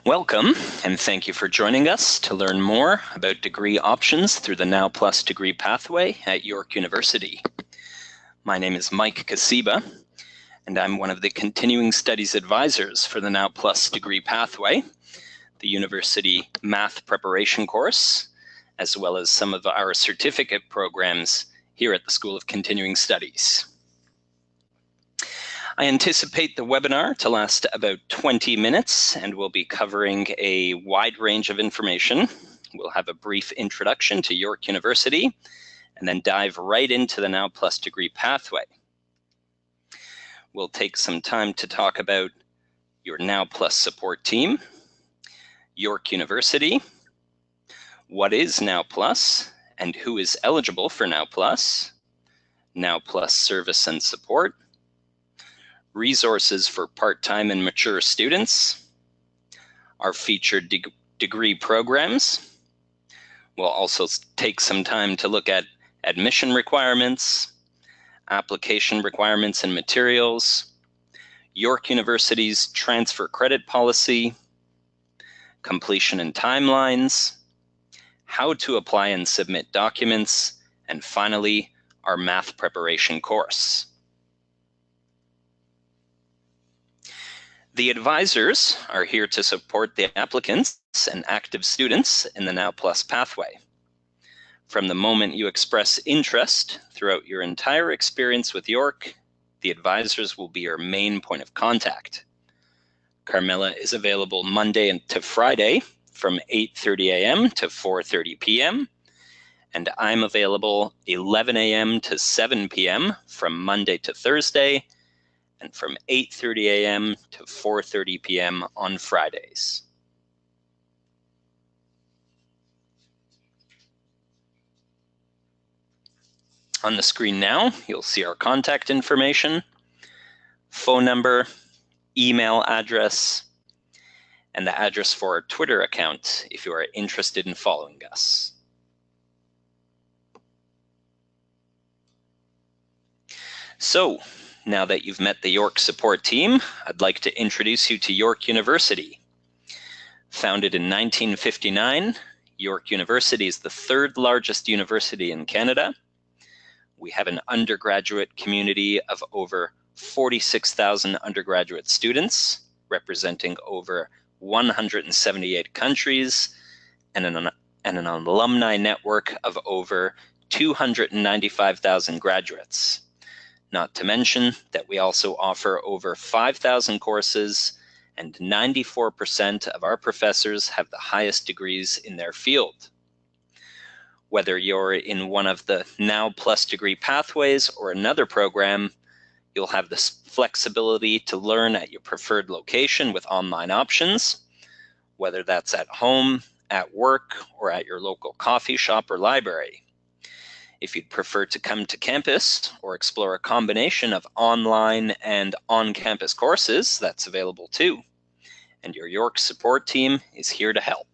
Welcome, and thank you for joining us to learn more about degree options through the Now Plus degree pathway at York University. My name is Mike Kasiba, and I'm one of the continuing studies advisors for the Now Plus degree pathway, the university math preparation course, as well as some of our certificate programs here at the School of Continuing Studies. I anticipate the webinar to last about 20 minutes, and we'll be covering a wide range of information. We'll have a brief introduction to York University, and then dive right into the Now Plus degree pathway. We'll take some time to talk about your Now Plus support team, York University, what is Now Plus, and who is eligible for Now Plus service and support, resources for part-time and mature students, our featured degree programs. We'll also take some time to look at admission requirements, application requirements and materials, York University's transfer credit policy, completion and timelines, how to apply and submit documents, and finally, our math preparation course. The advisors are here to support the applicants and active students in the Now Plus pathway. From the moment you express interest throughout your entire experience with York, the advisors will be your main point of contact. Carmela is available Monday to Friday from 8:30 a.m. to 4:30 p.m. and I'm available 11 a.m. to 7 p.m. from Monday to Thursday, and from 8:30 a.m. to 4:30 p.m. on Fridays. On the screen now, you'll see our contact information, phone number, email address, and the address for our Twitter account if you are interested in following us. So, now that you've met the York support team, I'd like to introduce you to York University. Founded in 1959, York University is the third largest university in Canada. We have an undergraduate community of over 46,000 undergraduate students, representing over 178 countries, and an alumni network of over 295,000 graduates. Not to mention that we also offer over 5,000 courses, and 94% of our professors have the highest degrees in their field. Whether you're in one of the Now Plus degree pathways or another program, you'll have the flexibility to learn at your preferred location with online options, whether that's at home, at work, or at your local coffee shop or library. If you'd prefer to come to campus or explore a combination of online and on-campus courses, that's available too. And your York support team is here to help.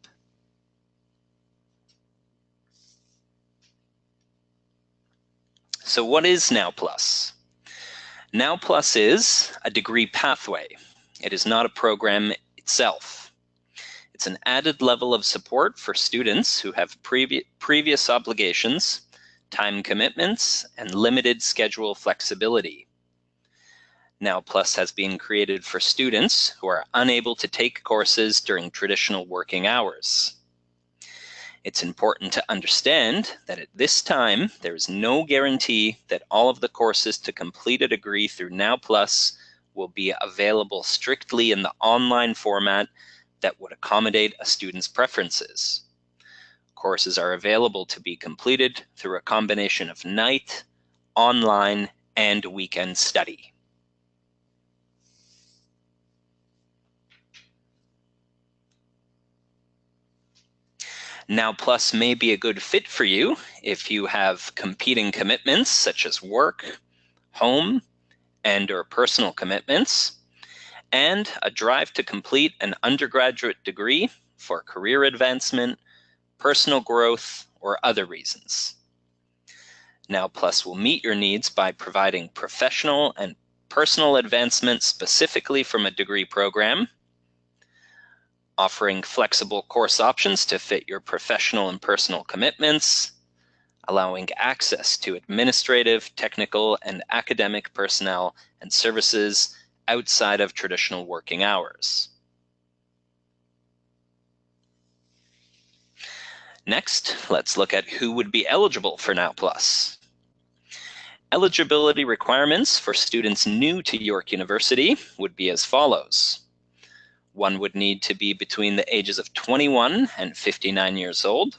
So what is Now Plus? Now Plus is a degree pathway. It is not a program itself. It's an added level of support for students who have previous obligations, time commitments, and limited schedule flexibility. Now Plus has been created for students who are unable to take courses during traditional working hours. It's important to understand that at this time, there is no guarantee that all of the courses to complete a degree through Now Plus will be available strictly in the online format that would accommodate a student's preferences. Courses are available to be completed through a combination of night, online, and weekend study. Now Plus may be a good fit for you if you have competing commitments such as work, home, and/or personal commitments, and a drive to complete an undergraduate degree for career advancement, personal growth, or other reasons. Now Plus will meet your needs by providing professional and personal advancement specifically from a degree program, offering flexible course options to fit your professional and personal commitments, allowing access to administrative, technical, and academic personnel and services outside of traditional working hours. Next, let's look at who would be eligible for N.O.W. Plus. Eligibility requirements for students new to York University would be as follows. One would need to be between the ages of 21 and 59 years old.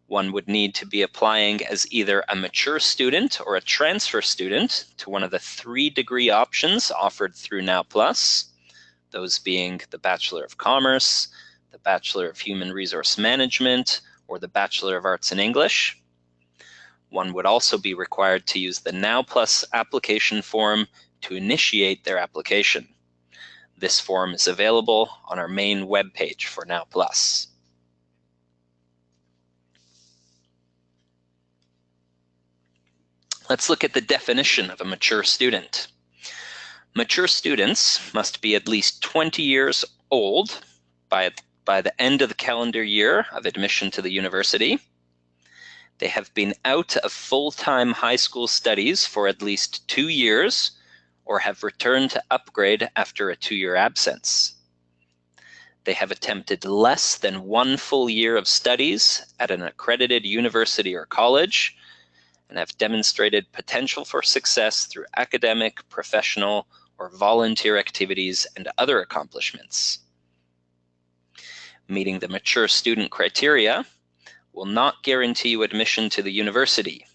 One would need to be applying as either a mature student or a transfer student to one of the 3 degree options offered through N.O.W. Plus, those being the Bachelor of Commerce, the Bachelor of Human Resource Management, or the Bachelor of Arts in English. One would also be required to use the N.O.W. Plus application form to initiate their application. This form is available on our main webpage for N.O.W. Plus. Let's look at the definition of a mature student. Mature students must be at least 20 years old by the end of the calendar year of admission to the university. They have been out of full-time high school studies for at least 2 years or have returned to upgrade after a 2-year absence. They have attempted less than 1 full year of studies at an accredited university or college and have demonstrated potential for success through academic, professional, or volunteer activities and other accomplishments. Meeting the mature student criteria will not guarantee you admission to the university.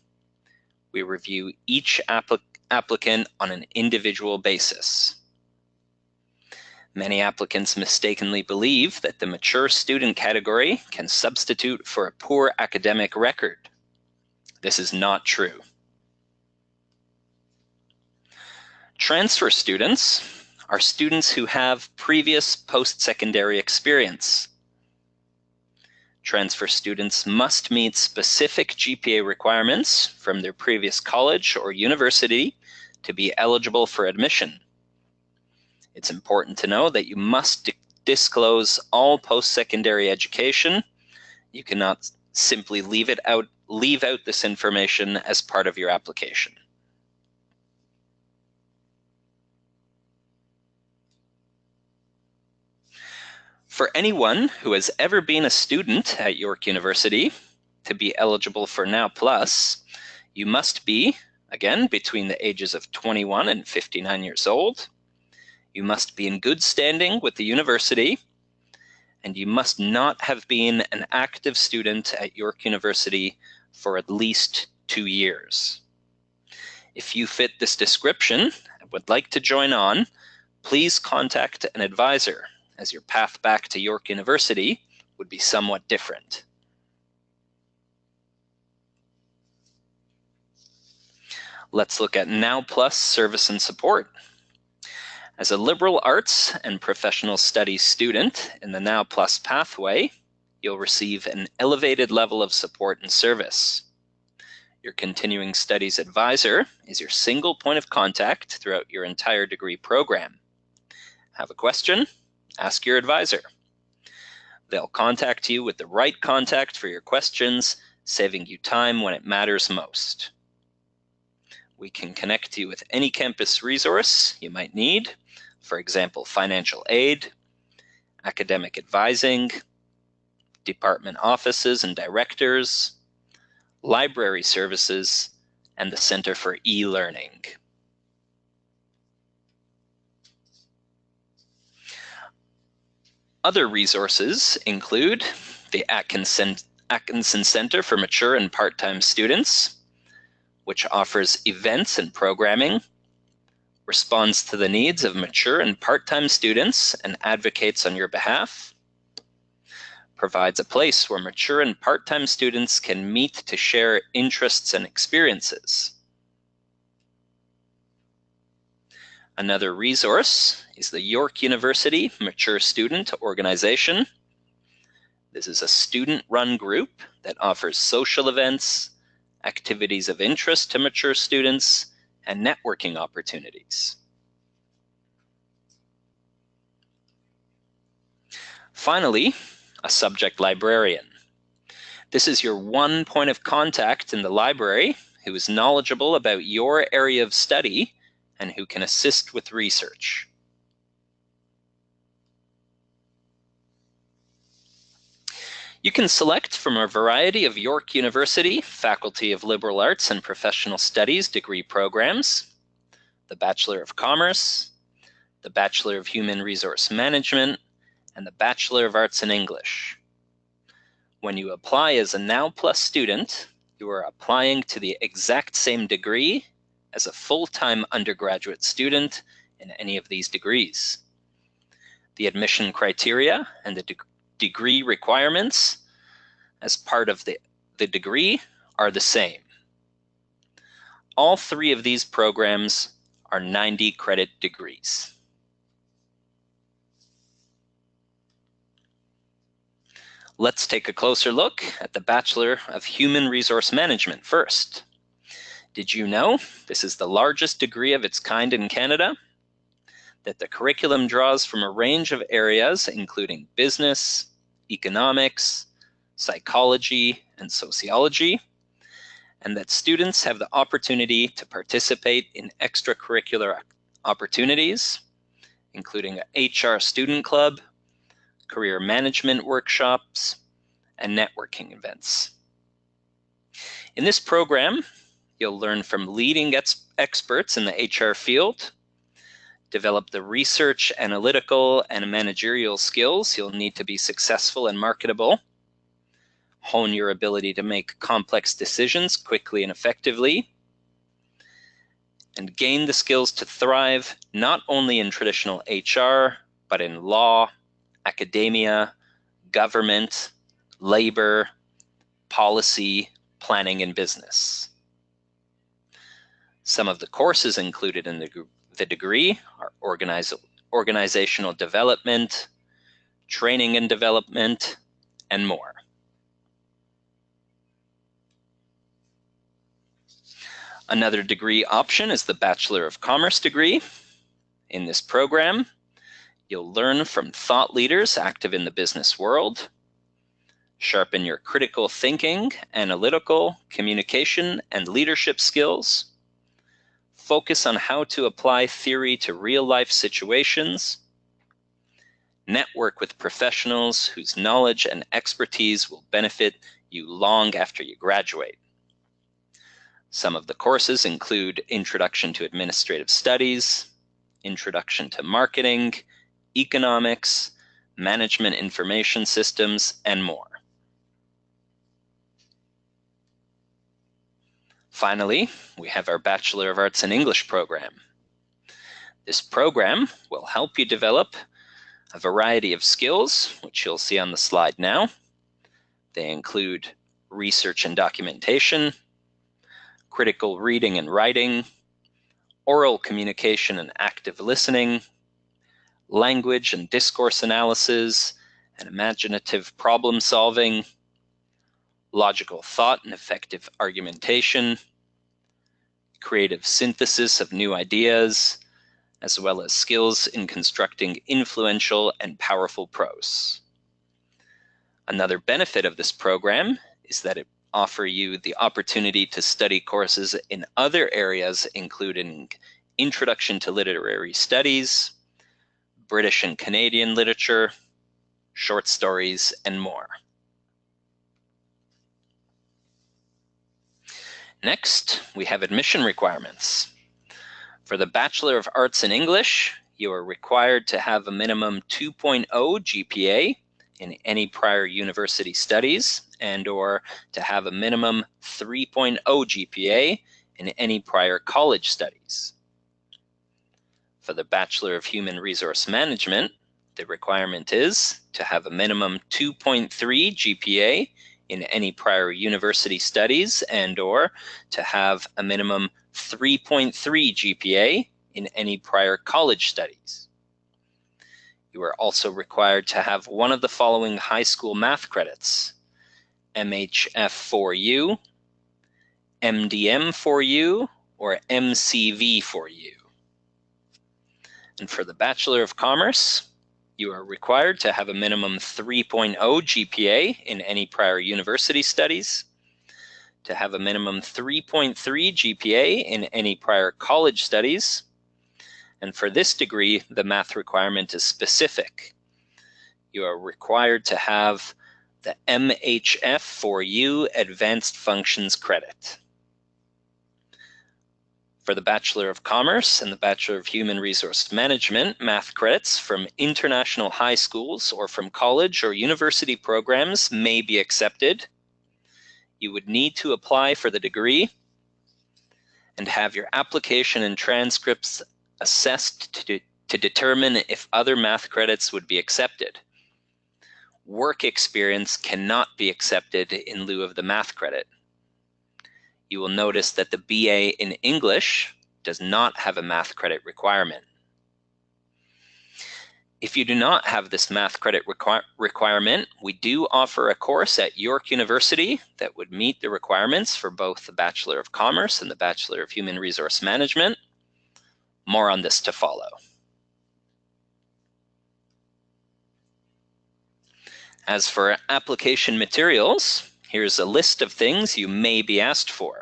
We review each applicant on an individual basis. Many applicants mistakenly believe that the mature student category can substitute for a poor academic record. This is not true. Transfer students are students who have previous post-secondary experience. Transfer students must meet specific GPA requirements from their previous college or university to be eligible for admission. It's important to know that you must disclose all post-secondary education. You cannot simply leave out this information as part of your application. For anyone who has ever been a student at York University, to be eligible for N.O.W. Plus, you must be, again, between the ages of 21 and 59 years old. You must be in good standing with the university, and you must not have been an active student at York University for at least 2 years. If you fit this description and would like to join on, please contact an advisor, as your path back to York University would be somewhat different. Let's look at N.O.W. Plus service and support. As a liberal arts and professional studies student in the N.O.W. Plus pathway, you'll receive an elevated level of support and service. Your continuing studies advisor is your single point of contact throughout your entire degree program. Have a question? Ask your advisor. They'll contact you with the right contact for your questions, saving you time when it matters most. We can connect you with any campus resource you might need, for example, financial aid, academic advising, department offices and directors, library services, and the Center for E-Learning. Other resources include the Atkinson Center for Mature and Part-Time Students, which offers events and programming, responds to the needs of mature and part-time students and advocates on your behalf, provides a place where mature and part-time students can meet to share interests and experiences. Another resource is the York University Mature Student Organization. This is a student-run group that offers social events, activities of interest to mature students, and networking opportunities. Finally, a subject librarian. This is your one point of contact in the library who is knowledgeable about your area of study and who can assist with research. You can select from a variety of York University Faculty of Liberal Arts and Professional Studies degree programs, the Bachelor of Commerce, the Bachelor of Human Resource Management, and the Bachelor of Arts in English. When you apply as a N.O.W. student, you are applying to the exact same degree as a full-time undergraduate student in any of these degrees. The admission criteria and the degree requirements as part of the degree are the same. All three of these programs are 90 credit degrees. Let's take a closer look at the Bachelor of Human Resource Management first. Did you know this is the largest degree of its kind in Canada? That the curriculum draws from a range of areas including business, economics, psychology, and sociology, and that students have the opportunity to participate in extracurricular opportunities, including an HR student club, career management workshops, and networking events. In this program, you'll learn from leading experts in the HR field, develop the research, analytical, and managerial skills you'll need to be successful and marketable, hone your ability to make complex decisions quickly and effectively, and gain the skills to thrive not only in traditional HR, but in law, academia, government, labor, policy, planning, and business. Some of the courses included in the degree are organizational development, training and development, and more. Another degree option is the Bachelor of Commerce degree. In this program, you'll learn from thought leaders active in the business world, sharpen your critical thinking, analytical, communication, and leadership skills, focus on how to apply theory to real-life situations, network with professionals whose knowledge and expertise will benefit you long after you graduate. Some of the courses include Introduction to Administrative Studies, Introduction to Marketing, Economics, Management Information Systems, and more. Finally, we have our Bachelor of Arts in English program. This program will help you develop a variety of skills, which you'll see on the slide now. They include research and documentation, critical reading and writing, oral communication and active listening, language and discourse analysis, and imaginative problem solving, logical thought and effective argumentation, creative synthesis of new ideas, as well as skills in constructing influential and powerful prose. Another benefit of this program is that it offers you the opportunity to study courses in other areas, including Introduction to Literary Studies, British and Canadian literature, short stories, and more. Next, we have admission requirements. For the Bachelor of Arts in English, you are required to have a minimum 2.0 GPA in any prior university studies and/or to have a minimum 3.0 GPA in any prior college studies. For the Bachelor of Human Resource Management, the requirement is to have a minimum 2.3 GPA in any prior university studies and/or to have a minimum 3.3 GPA in any prior college studies. You are also required to have one of the following high school math credits: MHF4U, MDM4U, or MCV4U. And for the Bachelor of Commerce, You are required to have a minimum 3.0 GPA in any prior university studies, to have a minimum 3.3 GPA in any prior college studies, and for this degree, the math requirement is specific. You are required to have the MHF4U Advanced Functions credit. For the Bachelor of Commerce and the Bachelor of Human Resource Management, math credits from international high schools or from college or university programs may be accepted. You would need to apply for the degree and have your application and transcripts assessed to determine if other math credits would be accepted. Work experience cannot be accepted in lieu of the math credit. You will notice that the BA in English does not have a math credit requirement. If you do not have this math credit requirement, we do offer a course at York University that would meet the requirements for both the Bachelor of Commerce and the Bachelor of Human Resource Management. More on this to follow. As for application materials, here's a list of things you may be asked for.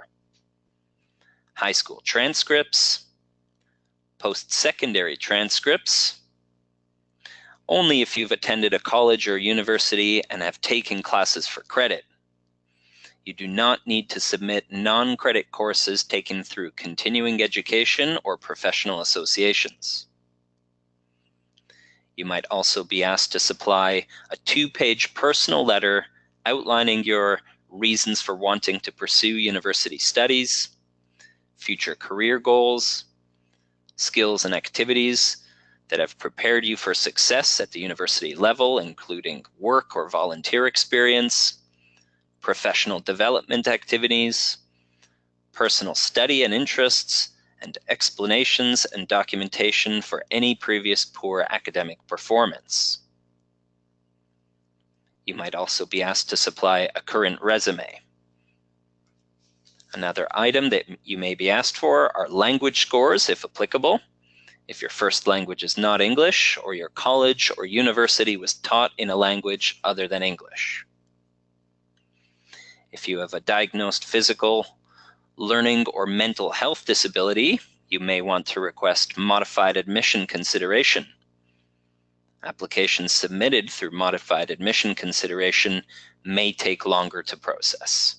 High school transcripts, post-secondary transcripts, only if you've attended a college or university and have taken classes for credit. You do not need to submit non-credit courses taken through continuing education or professional associations. You might also be asked to supply a 2-page personal letter outlining your reasons for wanting to pursue university studies, future career goals, skills and activities that have prepared you for success at the university level, including work or volunteer experience, professional development activities, personal study and interests, and explanations and documentation for any previous poor academic performance. You might also be asked to supply a current resume. Another item that you may be asked for are language scores, if applicable. If your first language is not English, or your college or university was taught in a language other than English. If you have a diagnosed physical, learning, or mental health disability, you may want to request modified admission consideration. Applications submitted through modified admission consideration may take longer to process.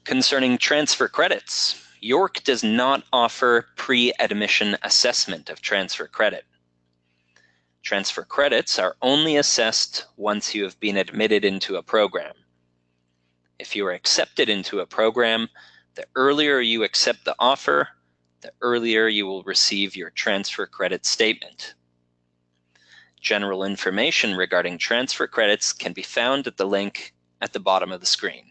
Concerning transfer credits, York does not offer pre-admission assessment of transfer credit. Transfer credits are only assessed once you have been admitted into a program. If you are accepted into a program, the earlier you accept the offer, the earlier you will receive your transfer credit statement. General information regarding transfer credits can be found at the link at the bottom of the screen.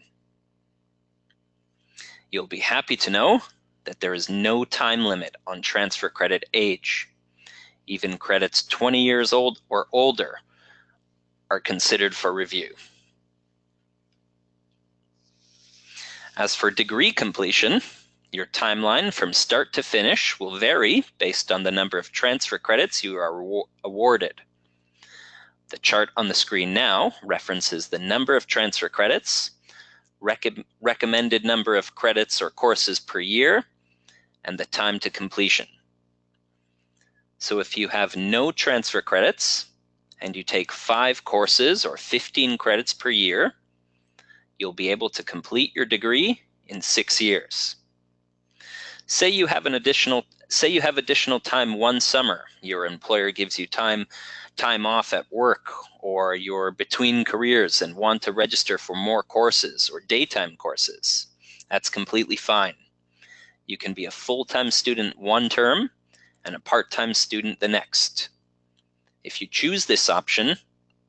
You'll be happy to know that there is no time limit on transfer credit age. Even credits 20 years old or older are considered for review. As for degree completion, your timeline from start to finish will vary based on the number of transfer credits you are awarded. The chart on the screen now references the number of transfer credits, recommended number of credits or courses per year, and the time to completion. So if you have no transfer credits and you take 5 courses or 15 credits per year, you'll be able to complete your degree in 6 years. Say you have additional time one summer. Your employer gives you time off at work, or you're between careers and want to register for more courses or daytime courses. That's completely fine. You can be a full-time student one term and a part-time student the next. If you choose this option,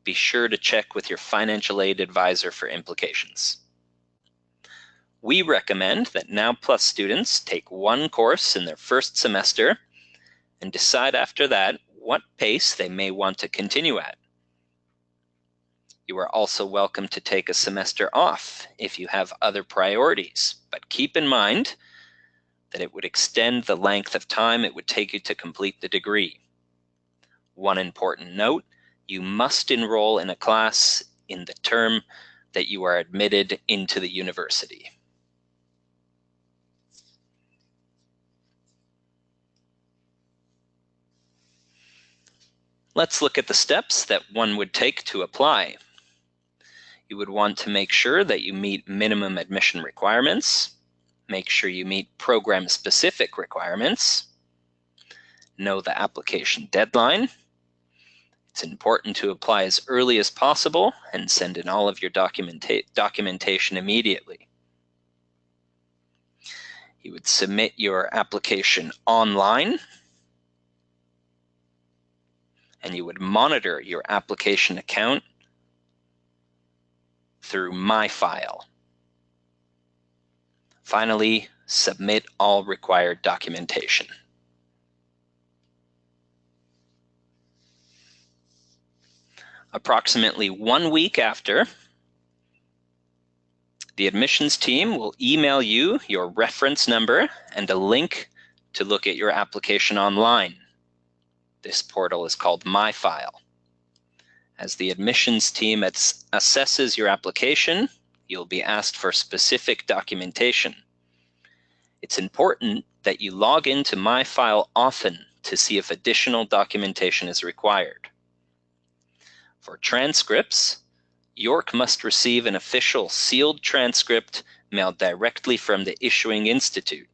be sure to check with your financial aid advisor for implications. We recommend that N.O.W. students take 1 course in their first semester and decide after that what pace they may want to continue at. You are also welcome to take a semester off if you have other priorities, but keep in mind that it would extend the length of time it would take you to complete the degree. One important note, you must enroll in a class in the term that you are admitted into the university. Let's look at the steps that one would take to apply. You would want to make sure that you meet minimum admission requirements, make sure you meet program-specific requirements, know the application deadline. It's important to apply as early as possible and send in all of your documentation immediately. You would submit your application online, and you would monitor your application account through My File. Finally, submit all required documentation. Approximately 1 week after, the admissions team will email you your reference number and a link to look at your application online. This portal is called My File. As the admissions team assesses your application, you'll be asked for specific documentation. It's important that you log into My File often to see if additional documentation is required. For transcripts, York must receive an official sealed transcript mailed directly from the issuing institute.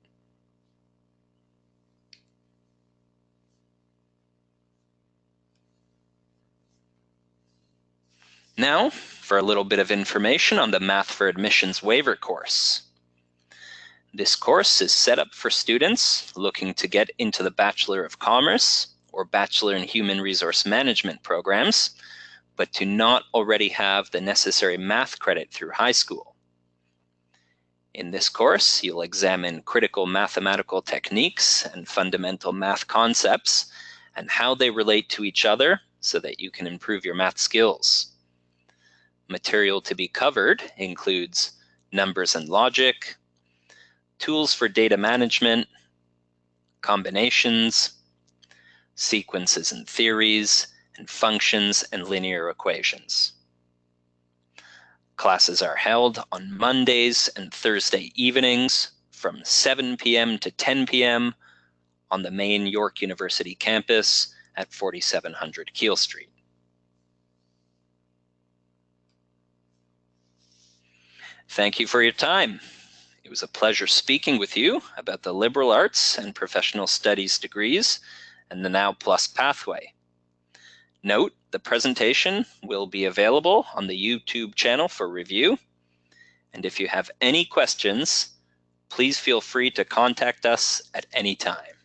Now, for a little bit of information on the Math for Admissions waiver course. This course is set up for students looking to get into the Bachelor of Commerce or Bachelor in Human Resource Management programs, but do not already have the necessary math credit through high school. In this course, you'll examine critical mathematical techniques and fundamental math concepts and how they relate to each other so that you can improve your math skills. Material to be covered includes numbers and logic, tools for data management, combinations, sequences and theories, and functions and linear equations. Classes are held on Mondays and Thursday evenings from 7 p.m. to 10 p.m. on the main York University campus at 4700 Keele Street. Thank you for your time. It was a pleasure speaking with you about the liberal arts and professional studies degrees and the Now Plus pathway. Note, the presentation will be available on the YouTube channel for review. And if you have any questions, please feel free to contact us at any time.